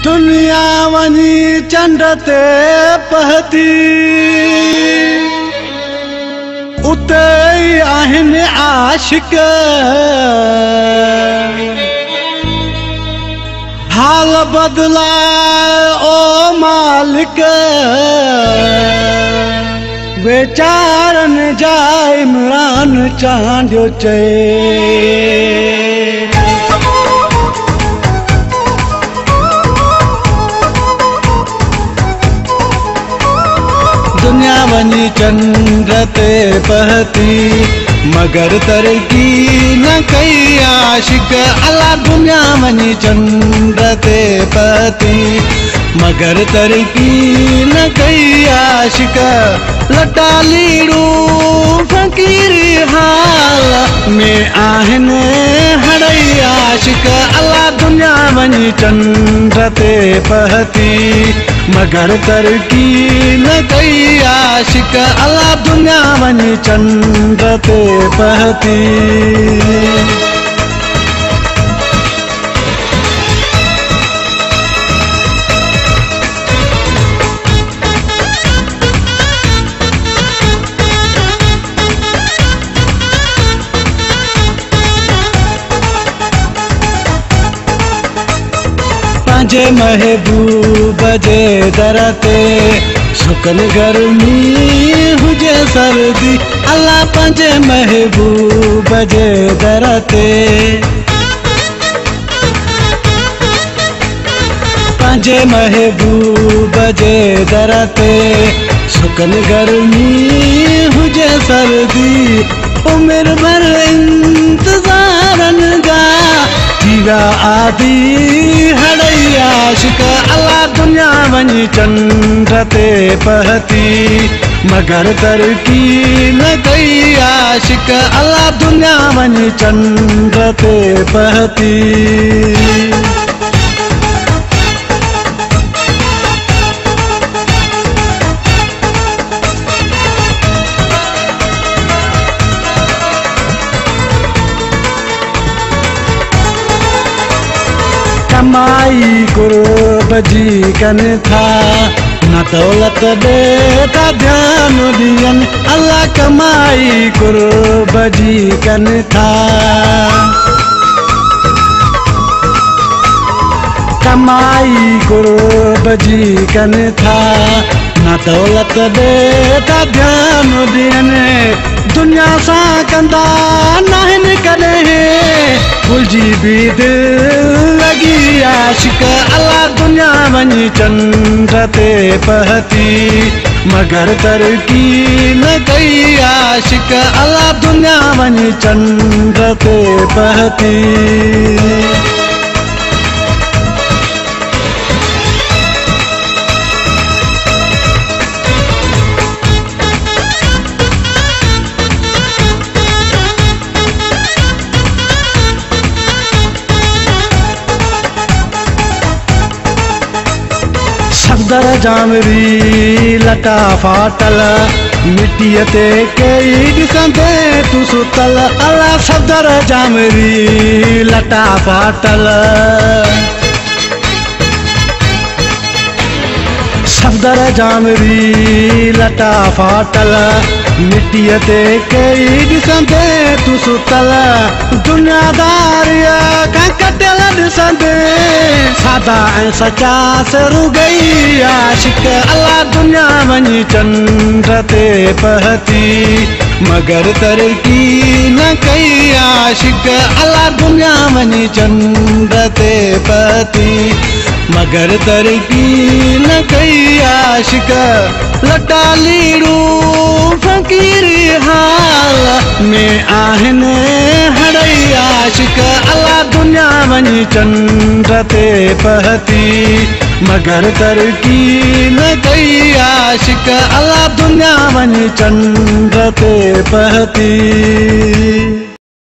दुनिया वनी चंड ते पहती उते ही आहिनि आशिक हाल बदलाए ओ मालिक बेचारनि जा इमरान चांडियो चए दुनिया वनी चंड ते पहती मगर तरक्की न कई आशिक अल्लाह दुनिया वनी चंड ते पहती मगर तरक्की न कई आशिक लटा लीड़ू फकीरी हाल में आहिनि हड़ई आशिक अल्लाह दुनिया वनी चंड ते पहती मगर तरक्की न कई आशिक अल्लाह दुनिया वनी चंड ते पहती पंहिंजे महबूब जे दर ते सुकन गर्मी हुजे सर्दी अल्लाह पंहिंजे महबूब जे दर ते पंहिंजे महबूब जे दर ते सुकन गर्मी हुजे सर्दी उमिरि भर इंतज़ारनि जा जीवा आदि हड़ई आशिक अल्लाह दुनिया वनी चंड ते पहती मगर तरक्की न कई आशिक अल्लाह दुनिया वनी चंड ते पहती कमाई कुर्ब जी कनि था न दौलत बेटा ध्यान दियनि अल्लाह कमाई कुर्ब जी कनि था कमाई कुर्ब जी कनि था न दौलत बेटा ध्यान दियनि दुनिया सां कंदा नाहिनि कॾहिं भुलिजी बि दिलि लॻी आशिक अल्लाह दुनिया वनी चंड ते पहती मगर तरक्की न कई आशिक अल्लाह दुनिया वनी चंड ते पहती सफदर जामरी लटा फाटल मिट्टीअ ते कई ॾिसंदे तूं सुतल अल्लाह सफदर जामरी लटा फाटल सफदर जामरी लटा फाटल मिट्टीअ ते कई ॾिसंदे तूं सुतल दुनियादारीअ खां कटियल ॾिसंदे सादा ऐं सचा सरू गई आशिक अल्लाह दुनिया वनी चंड ते पहती मगर तरक्की न कई आशिक अल्लाह दुनिया वनी चंड ते पहती मगर तरक्की न कई आशिक लटा लीड़ू फकीरी हाल में आहिनि हड़ई आशिक अल्लाह दुनिया वनी चंड ते पहती मगर तरक्की न कई आशिक अल्लाह दुनिया वनी चंड ते पहती